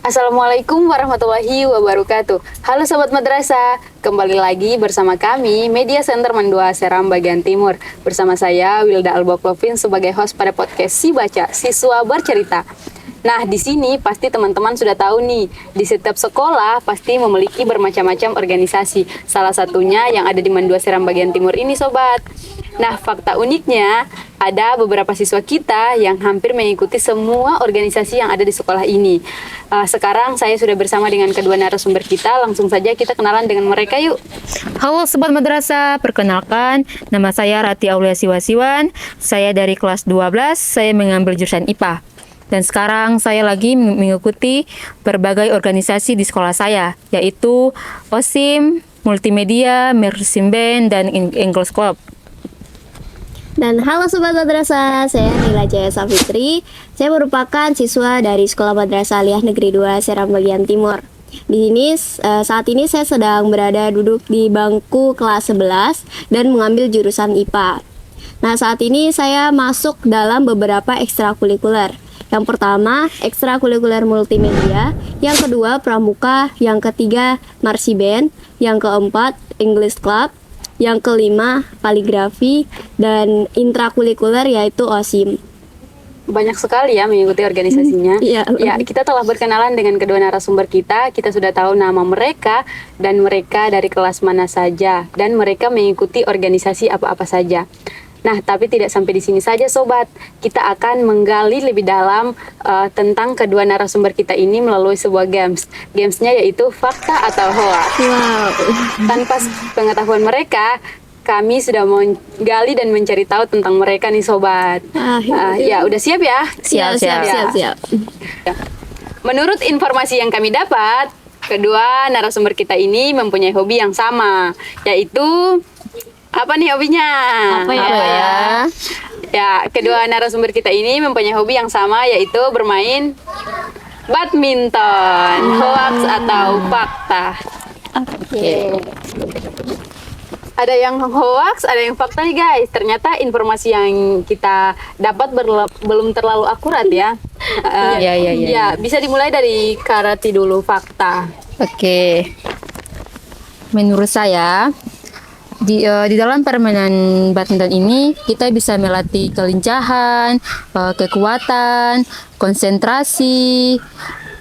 Assalamualaikum warahmatullahi wabarakatuh. Halo Sobat Madrasah, kembali lagi bersama kami Media Center Mandua Seram bagian Timur. Bersama saya Wilda Albaklovin sebagai host pada podcast Si Baca, Siswa Bercerita. Nah, di sini pasti teman-teman sudah tahu nih, di setiap sekolah pasti memiliki bermacam-macam organisasi. Salah satunya yang ada di Mandua Seram bagian Timur ini, Sobat. Nah, fakta uniknya, ada beberapa siswa kita yang hampir mengikuti semua organisasi yang ada di sekolah ini. Sekarang saya sudah bersama dengan kedua narasumber kita, langsung saja kita kenalan dengan mereka yuk. Halo Sobat Madrasah, perkenalkan, nama saya Rati Aulia Siwasiwan, saya dari kelas 12, saya mengambil jurusan IPA. Dan sekarang saya lagi mengikuti berbagai organisasi di sekolah saya, yaitu OSIM, Multimedia, Mersim Band, dan English Club. Dan halo Sobat Madrasah, saya Nila Jaya Safitri. Saya merupakan siswa dari Sekolah Madrasah Aliyah Negeri 2 Seram bagian Timur. Di sini saat ini saya sedang berada duduk di bangku kelas 11 dan mengambil jurusan IPA. Nah, saat ini saya masuk dalam beberapa ekstrakurikuler. Yang pertama, ekstrakurikuler multimedia, yang kedua pramuka, yang ketiga marching band, yang keempat English Club, yang kelima kaligrafi, dan intrakurikuler yaitu OSIM. Banyak sekali ya mengikuti organisasinya. Iya. Ya, kita telah berkenalan dengan kedua narasumber kita. Kita sudah tahu nama mereka dan mereka dari kelas mana saja dan mereka mengikuti organisasi apa-apa saja. Nah, tapi tidak sampai di sini saja, Sobat. Kita akan menggali lebih dalam tentang kedua narasumber kita ini melalui sebuah games. Gamesnya yaitu fakta atau hoax. Wow. Tanpa pengetahuan mereka, kami sudah menggali dan mencari tahu tentang mereka nih, Sobat. Ya, udah siap ya? Siap. Menurut informasi yang kami dapat, kedua narasumber kita ini mempunyai hobi yang sama, yaitu apa nih hobinya? Apa ya? Ya, kedua narasumber kita ini mempunyai hobi yang sama, yaitu bermain badminton. Hoax atau fakta? Oke. Ada yang hoax, ada yang fakta nih guys. Ternyata informasi yang kita dapat belum terlalu akurat ya. Ya, bisa dimulai dari Karati dulu, fakta. Oke. Menurut saya, di dalam permainan badminton ini kita bisa melatih kelincahan, kekuatan, konsentrasi,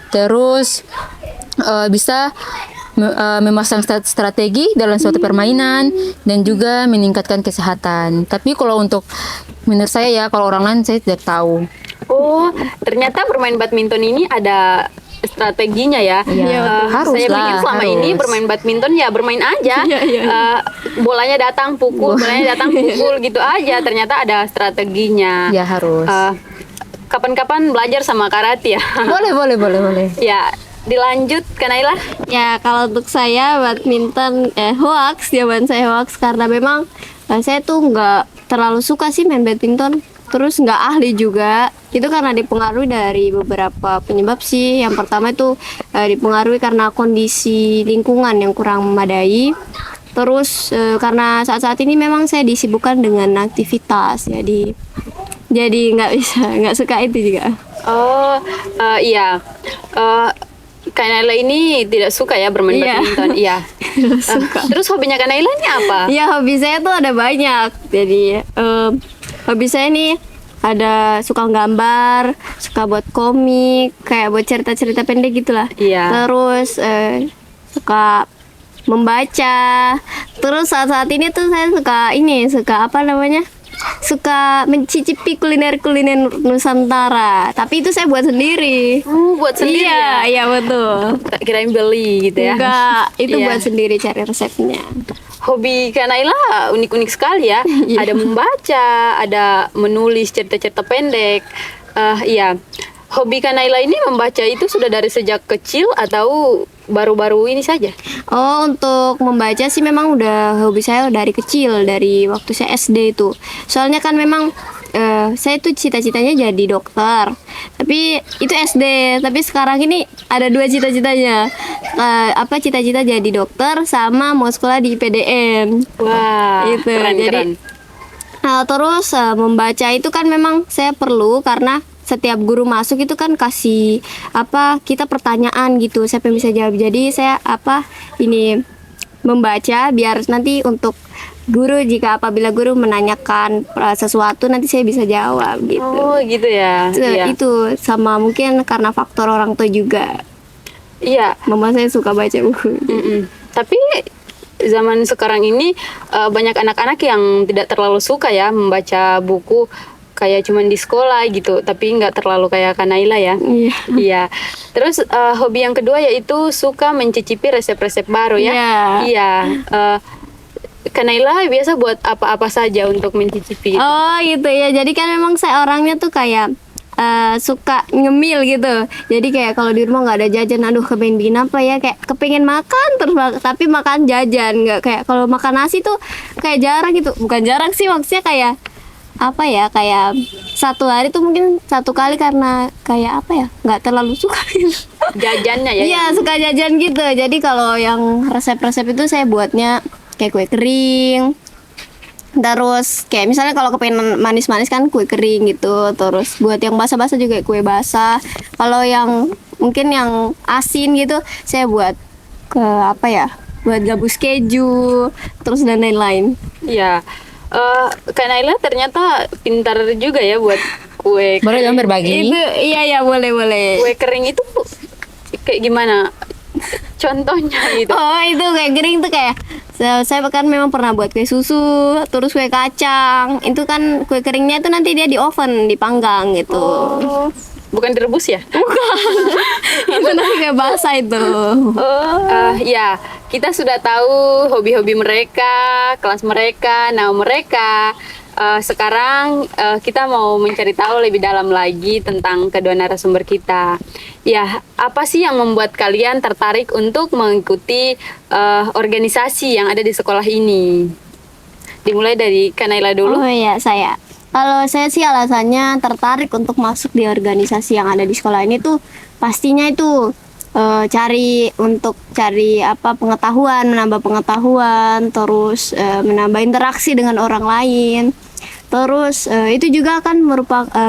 terus bisa memasang strategi dalam suatu permainan dan juga meningkatkan kesehatan. Tapi kalau untuk menurut saya ya, kalau orang lain saya tidak tahu. Oh, ternyata bermain badminton ini ada strateginya ya. Harus saya pikir selama ini bermain badminton ya bermain aja. Bolanya datang pukul, gitu aja. Ternyata ada strateginya. Ya harus. Kapan-kapan belajar sama Karati ya. Boleh. Ya, dilanjut Kak Naila. Ya, kalau untuk saya badminton hoax, jawaban saya hoax karena memang saya tuh nggak terlalu suka sih main badminton. Terus nggak ahli juga, itu karena dipengaruhi dari beberapa penyebab sih. Yang pertama itu dipengaruhi karena kondisi lingkungan yang kurang memadai. Terus karena saat-saat ini memang saya disibukkan dengan aktivitas, jadi nggak suka itu juga. Iya. Kak Naila ini tidak suka ya bermain badminton. Iya. Terus hobinya Kak Naila ini apa? Ya, hobi saya tuh ada banyak. Jadi hobi saya nih ada suka gambar, suka buat komik, kayak buat cerita-cerita pendek gitulah. Iya. Terus suka membaca. Terus saat-saat ini tuh saya suka suka mencicipi kuliner Nusantara. Tapi itu saya buat sendiri. Buat sendiri. Iya betul. Tak kirain beli gitu ya. Enggak, itu Iya. buat sendiri cari resepnya. Hobi Kak Naila unik-unik sekali ya. Ada membaca, ada menulis cerita-cerita pendek. Iya. Hobi Kak Naila ini membaca itu sudah dari sejak kecil atau baru-baru ini saja? Oh, untuk membaca sih memang udah hobi saya dari kecil, dari waktu saya SD itu. Soalnya kan memang saya tuh cita-citanya jadi dokter. Tapi itu SD, tapi sekarang ini ada dua cita-citanya. Cita-cita jadi dokter sama mau sekolah di PDN. Wah, Gitu. keren. Terus membaca itu kan memang saya perlu karena setiap guru masuk itu kan kasih kita pertanyaan gitu, siapa yang bisa jawab. Jadi saya ini membaca biar nanti untuk guru, jika apabila guru menanyakan sesuatu nanti saya bisa jawab gitu. Oh gitu ya. Iya. Itu sama mungkin karena faktor orang tua juga. Iya. Mama saya suka baca buku. Tapi zaman sekarang ini banyak anak-anak yang tidak terlalu suka ya membaca buku, kayak cuman di sekolah gitu, tapi nggak terlalu kayak Kanaila ya. Iya. Iya. Terus hobi yang kedua yaitu suka mencicipi resep-resep baru ya. Iya. Iya. Kanaila biasa buat apa-apa saja untuk mencicipi. Oh gitu ya. Jadi kan memang saya orangnya tuh kayak suka ngemil gitu. Jadi kayak kalau di rumah nggak ada jajan, aduh kepengen bikin apa ya, kayak kepengen makan terus, tapi makan jajan. Nggak kayak kalau makan nasi tuh kayak jarang gitu. Bukan jarang sih, maksudnya kayak kayak satu hari tuh mungkin satu kali, karena kayak nggak terlalu suka gitu. Jajannya ya. Iya, suka jajan gitu. Jadi kalau yang resep-resep itu saya buatnya kayak kue kering. Terus kayak misalnya kalau kepengen manis-manis kan kue kering gitu. Terus buat yang basah-basah juga kue basah. Kalau yang mungkin yang asin gitu saya buat buat gabus keju, terus dan lain-lain. Iya. Kak Naila ternyata pintar juga ya buat kue. Boleh dong berbagi? Itu iya boleh. Kue kering itu kayak gimana? Contohnya gitu. Oh, itu kayak kering tuh kayak saya kan memang pernah buat kue susu, terus kue kacang. Itu kan kue keringnya itu nanti dia di oven, dipanggang gitu. Oh, bukan direbus ya? Itu nanti kayak basah itu. Ya, kita sudah tahu hobi-hobi mereka, kelas mereka, nama mereka. Sekarang kita mau mencari tahu lebih dalam lagi tentang kedua narasumber kita. Ya, apa sih yang membuat kalian tertarik untuk mengikuti organisasi yang ada di sekolah ini? Dimulai dari Kanaila dulu. Oh iya, saya. Kalau saya sih alasannya tertarik untuk masuk di organisasi yang ada di sekolah ini tuh pastinya itu cari pengetahuan, menambah pengetahuan, terus menambah interaksi dengan orang lain. Terus itu juga akan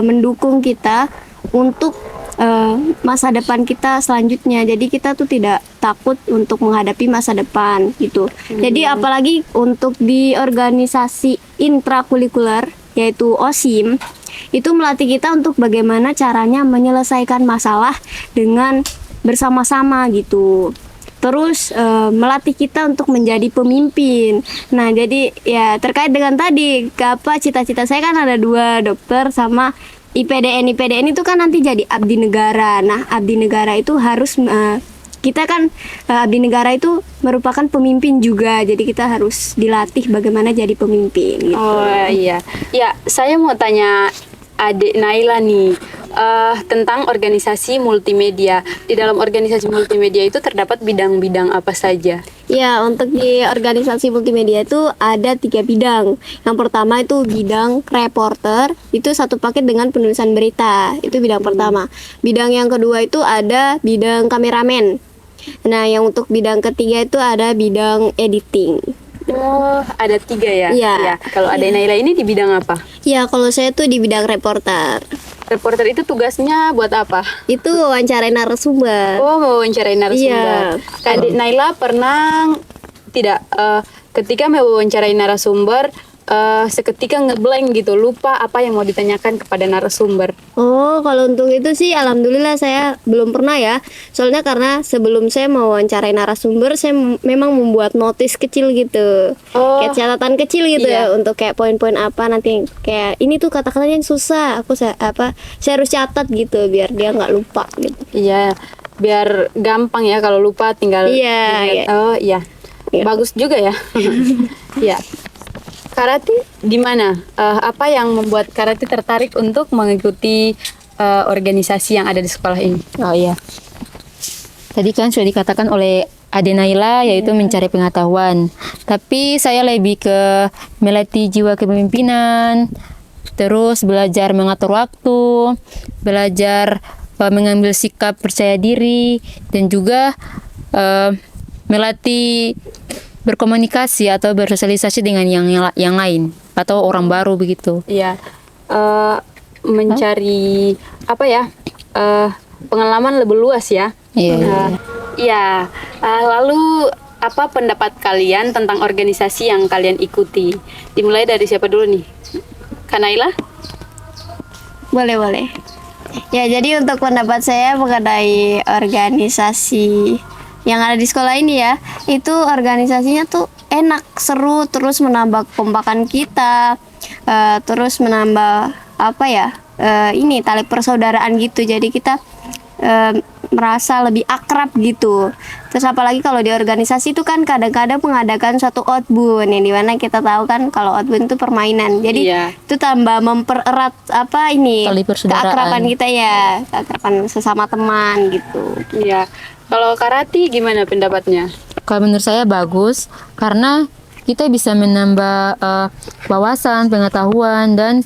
mendukung kita untuk masa depan kita selanjutnya. Jadi kita tuh tidak takut untuk menghadapi masa depan gitu. Jadi apalagi untuk di organisasi intrakurikuler yaitu OSIM, itu melatih kita untuk bagaimana caranya menyelesaikan masalah dengan bersama-sama gitu. Terus melatih kita untuk menjadi pemimpin. Nah, jadi ya terkait dengan tadi cita-cita saya kan ada 2, dokter sama IPDN. IPDN itu kan nanti jadi abdi negara. Nah, abdi negara itu harus kita kan abdi negara itu merupakan pemimpin juga. Jadi kita harus dilatih bagaimana jadi pemimpin gitu. Oh iya. Ya, saya mau tanya Adik Naila nih tentang organisasi multimedia. Di dalam organisasi multimedia itu terdapat bidang-bidang apa saja? Ya, untuk di organisasi multimedia itu ada 3 bidang. Yang pertama itu bidang reporter, itu satu paket dengan penulisan berita. Itu bidang pertama. Bidang yang kedua itu ada bidang kameramen. Nah, yang untuk bidang ketiga itu ada bidang editing. Oh, ada 3 ya? Iya. Ya. Kalau Adik Naila ini di bidang apa? Ya, kalau saya tuh di bidang reporter. Reporter itu tugasnya buat apa? Itu wawancarai narasumber. Oh, mewawancarai narasumber. Iya. Adik Naila pernah tidak ketika mewawancarai narasumber seketika ngeblank gitu, lupa apa yang mau ditanyakan kepada narasumber? Oh, kalau untuk itu sih alhamdulillah saya belum pernah ya. Soalnya karena sebelum saya mau wawancarai narasumber, saya memang membuat notis kecil gitu. Oh. Kayak catatan kecil gitu Iya. ya, untuk kayak poin-poin apa nanti, kayak ini tuh kata-katanya yang susah. Saya harus catat gitu biar dia nggak lupa gitu. Iya, biar gampang ya, kalau lupa tinggal Iya, ingat. iya. Oh iya. Iya. Bagus juga ya. Iya. Karati gimana? Apa yang membuat Karati tertarik untuk mengikuti organisasi yang ada di sekolah ini? Oh iya. Tadi kan sudah dikatakan oleh Ade Naila yaitu mencari pengetahuan. Tapi saya lebih ke melatih jiwa kepemimpinan, terus belajar mengatur waktu, belajar mengambil sikap percaya diri, dan juga melatih berkomunikasi atau bersosialisasi dengan yang lain atau orang baru begitu. Iya. mencari apa ya? Pengalaman lebih luas ya. Iya. Iya. Lalu apa pendapat kalian tentang organisasi yang kalian ikuti? Dimulai dari siapa dulu nih? Kanaila? Boleh. Ya, jadi untuk pendapat saya mengenai organisasi yang ada di sekolah ini ya, itu organisasinya tuh enak, seru, terus menambah kekompakan kita, terus menambah apa ya, ini tali persaudaraan gitu. Jadi kita merasa lebih akrab gitu. Terus apalagi kalau di organisasi itu kan kadang-kadang mengadakan suatu outbound yang dimana kita tahu kan kalau outbound itu permainan. Jadi Iya. itu tambah mempererat apa ini Tali persaudaraan. keakraban kita ya, keakraban sesama teman gitu. Iya. Kalau Karati gimana pendapatnya? Kalau menurut saya bagus karena kita bisa menambah wawasan, pengetahuan dan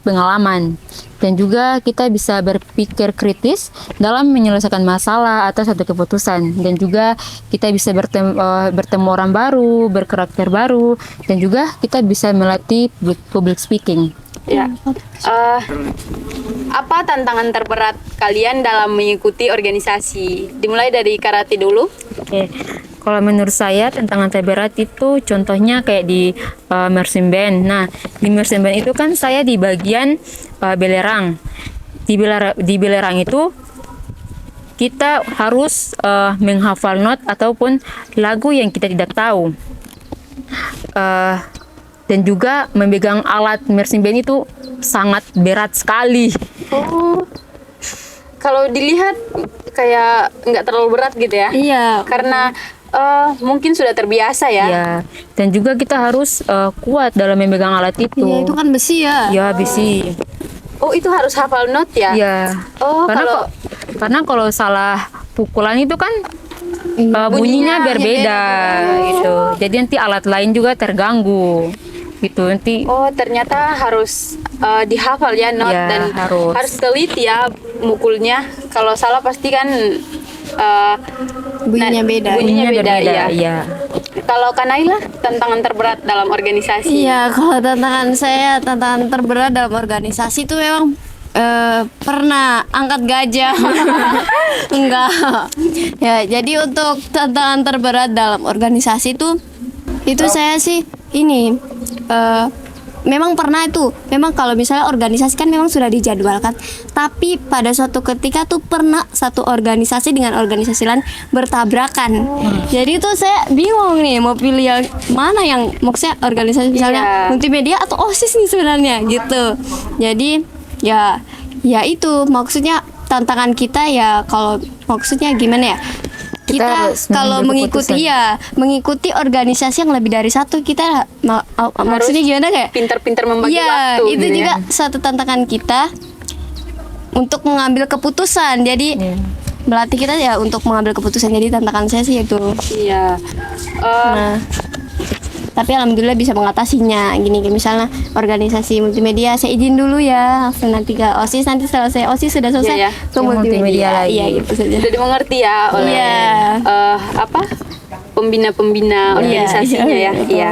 pengalaman. Dan juga kita bisa berpikir kritis dalam menyelesaikan masalah atau satu keputusan. Dan juga kita bisa bertemu orang baru, berkarakter baru, dan juga kita bisa melatih public speaking. Ya. Apa tantangan terberat kalian dalam mengikuti organisasi? Dimulai dari Karati dulu. Oke. Kalau menurut saya tantangan terberat itu contohnya kayak di marching band. Nah, di marching band itu kan saya di bagian belerang. Di belerang itu kita harus menghafal not ataupun lagu yang kita tidak tahu. Dan juga memegang alat marching band itu sangat berat sekali. Oh. Kalau dilihat kayak nggak terlalu berat gitu ya? Iya. Karena mungkin sudah terbiasa ya. Ya, dan juga kita harus kuat dalam memegang alat itu. Iya, itu kan besi ya. Ya, besi. Oh, itu harus hafal not ya? Ya. Oh, Karena kalau salah pukulan itu kan bunyinya Bunyinya berbeda gitu. Jadi nanti alat lain juga terganggu. Gitu nanti. Oh, ternyata harus dihafal ya not Ya, dan harus. teliti ya mukulnya. Kalau salah pasti kan Bunyinya beda. bunyinya beda, ya. Iya. Kalau Kanaila, tantangan terberat dalam organisasi? Iya, kalau tantangan terberat dalam organisasi itu memang pernah angkat gajah. Enggak. Ya, jadi untuk tantangan terberat dalam organisasi itu saya sih ini memang pernah itu. Memang kalau misalnya organisasi kan memang sudah dijadwalkan. Tapi pada suatu ketika tuh pernah satu organisasi dengan organisasi lain bertabrakan. Jadi tuh saya bingung nih mau pilih yang mana yang maksudnya organisasi misalnya Iya. multimedia atau OSIS nih sebenarnya gitu. Jadi ya itu maksudnya tantangan kita ya kalau maksudnya gimana ya? Kita harus kalau mengambil mengikuti keputusan. mengikuti organisasi yang lebih dari satu kita maksudnya gimana kayak Pintar-pintar membagi iya, waktu. itu gitu juga ya. satu tantangan kita untuk mengambil keputusan. Jadi Iya. melatih kita ya untuk mengambil keputusan. Jadi tantangan saya sih itu. Iya. Nah, tapi alhamdulillah bisa mengatasinya. Gini kayak misalnya organisasi multimedia saya izin dulu ya, langsung nanti ke OSIS, nanti setelah saya OSIS sudah selesai Iya, ya. ke Yang multimedia multimedia. lagi. Iya gitu saja. Sudah dimengerti ya oleh Iya. pembina-pembina organisasinya iya, ya. betul. Iya.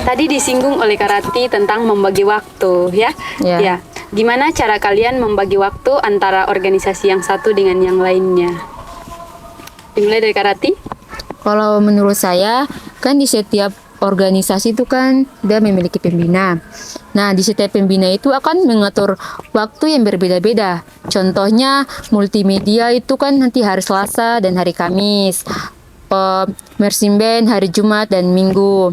Tadi disinggung oleh Karati tentang membagi waktu ya. Iya. Ya. Gimana cara kalian membagi waktu antara organisasi yang satu dengan yang lainnya? Dimulai dari Karati. Kalau menurut saya, kan di setiap organisasi itu kan dia memiliki pembina. Nah, di setiap pembina itu akan mengatur waktu yang berbeda-beda. Contohnya, multimedia itu kan nanti hari Selasa dan hari Kamis. Marching band hari Jumat dan Minggu.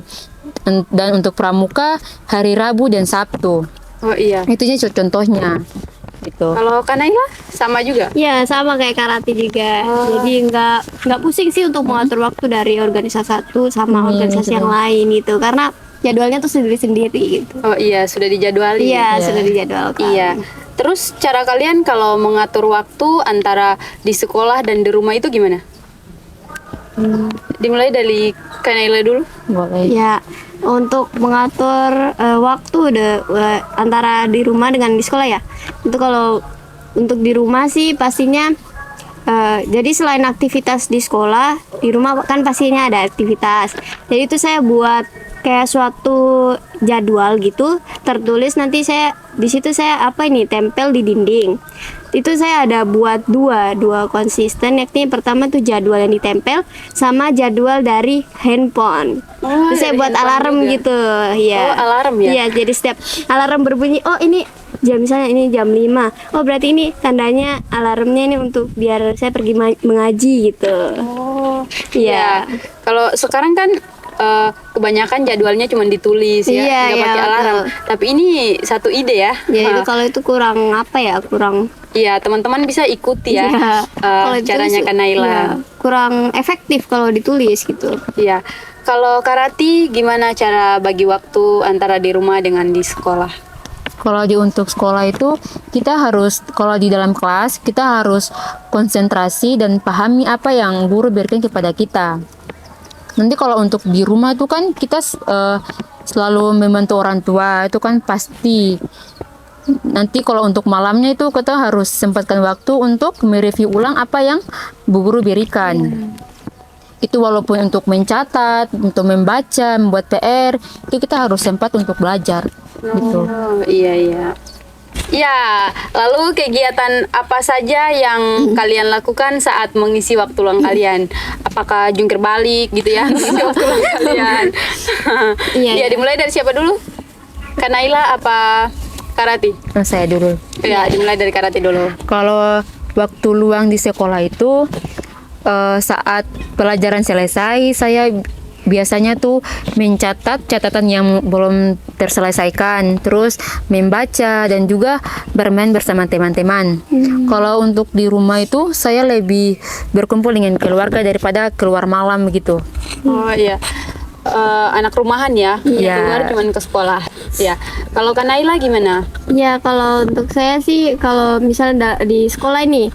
Dan untuk pramuka, hari Rabu dan Sabtu. Oh iya. Itu aja contohnya. Gitu. Kalau Kanaila sama juga. Ya sama kayak karate juga. Jadi nggak pusing sih untuk mengatur waktu dari organisasi satu sama organisasi yang lain gitu. Karena jadwalnya tuh sendiri-sendiri gitu. Oh iya, sudah dijadwali. Iya, sudah dijadwalkan. Iya. Terus cara kalian kalau mengatur waktu antara di sekolah dan di rumah itu gimana? Dimulai dari Kanaila dulu. Boleh. Ya, untuk mengatur waktu antara di rumah dengan di sekolah ya. Itu kalau untuk di rumah sih pastinya jadi selain aktivitas di sekolah, di rumah kan pastinya ada aktivitas. Jadi itu saya buat kayak suatu jadwal gitu tertulis, nanti saya di situ saya tempel di dinding. Itu saya ada buat dua konsisten, yakni pertama tuh jadwal yang ditempel sama jadwal dari handphone. Terus saya dari buat handphone alarm juga. gitu ya. Oh, alarm ya? Iya, jadi setiap alarm berbunyi, oh ini misalnya ini jam 5. Oh, berarti ini tandanya alarmnya ini untuk biar saya pergi mengaji gitu. Oh, Iya. ya. Kalau sekarang kan kebanyakan jadwalnya cuma ditulis ya, Iya, nggak iya, pakai alarm. betul. Tapi ini satu ide ya. Ya itu Eh, kalau itu kurang kurang Iya, teman-teman bisa ikuti ya Iya. Kalau caranya ditulis, Kak Naila. iya, kurang efektif kalau ditulis gitu. Iya. Kalau Kak Rati, gimana cara bagi waktu antara di rumah dengan di sekolah? Kalau untuk sekolah itu kita harus, kalau di dalam kelas kita harus konsentrasi dan pahami apa yang guru berikan kepada kita. Nanti kalau untuk di rumah itu kan kita selalu membantu orang tua, itu kan pasti. Nanti kalau untuk malamnya itu kita harus sempatkan waktu untuk mereview ulang apa yang bu guru berikan. Itu walaupun untuk mencatat, untuk membaca, membuat PR, itu kita harus sempat untuk belajar. Gitu. Oh, iya iya. Ya, lalu kegiatan apa saja yang kalian lakukan saat mengisi waktu luang kalian? Apakah jungkir balik gitu ya, mengisi waktu luang kalian? Iya, Ya, iya. dimulai dari siapa dulu? Kak Naila apa Kak Rati? Saya dulu. Ya, dimulai dari Kak Rati dulu. Kalau waktu luang di sekolah itu saat pelajaran selesai, saya biasanya tuh mencatat catatan yang belum terselesaikan, terus membaca dan juga bermain bersama teman-teman. Kalau untuk di rumah itu saya lebih berkumpul dengan keluarga daripada keluar malam gitu. Oh iya. Anak rumahan ya, Iya. keluar cuman ke sekolah. Ya. Kalau Kak Naila gimana? Ya kalau untuk saya sih, kalau misalnya di sekolah ini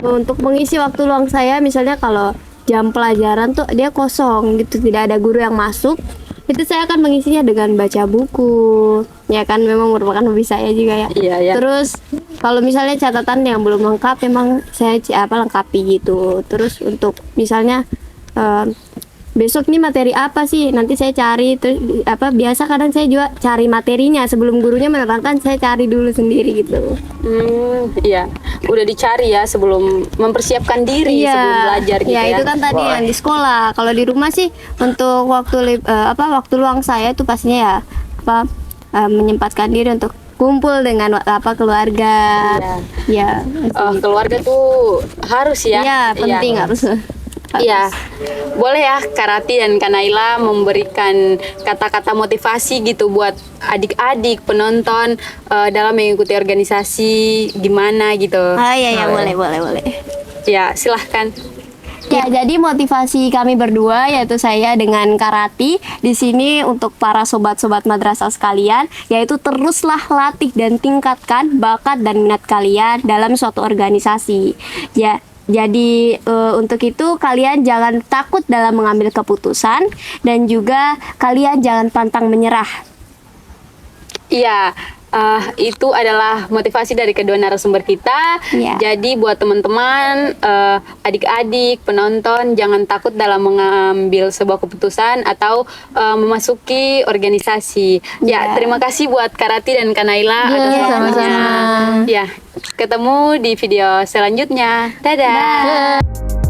untuk mengisi waktu luang saya, misalnya kalau jam pelajaran tuh dia kosong gitu, tidak ada guru yang masuk, itu saya akan mengisinya dengan baca buku, ya kan, memang merupakan hobi saya juga ya. Iya, ya. Terus kalau misalnya catatan yang belum lengkap, memang saya lengkapi gitu. Terus untuk misalnya besok nih materi apa sih, nanti saya cari. Terus biasa kadang saya juga cari materinya sebelum gurunya menerangkan, saya cari dulu sendiri gitu. Iya. Udah dicari ya sebelum mempersiapkan diri sebelum belajar gitu ya ya. itu kan tadi yang di sekolah. Kalau di rumah sih untuk waktu luang saya itu pastinya ya menyempatkan diri untuk kumpul dengan keluarga. Ya. Keluarga tuh harus ya. Iya, penting harus. Iya, boleh ya Kak Rati dan Kak Naila memberikan kata-kata motivasi gitu buat adik-adik penonton dalam mengikuti organisasi gimana gitu. Iya, boleh. Ya, silahkan. Ya, jadi motivasi kami berdua yaitu saya dengan Kak Rati di sini untuk para sobat-sobat madrasah sekalian, yaitu teruslah latih dan tingkatkan bakat dan minat kalian dalam suatu organisasi. Ya, jadi untuk itu kalian jangan takut dalam mengambil keputusan dan juga kalian jangan pantang menyerah. Iya, itu adalah motivasi dari kedua narasumber kita. Iya. Jadi buat teman-teman, adik-adik, penonton, jangan takut dalam mengambil sebuah keputusan atau memasuki organisasi. Ya, Iya. terima kasih buat Kak Rati dan Kak Naila Iya, atas waktunya. sama-sama. Ya, ketemu di video selanjutnya. Dadah. Dah.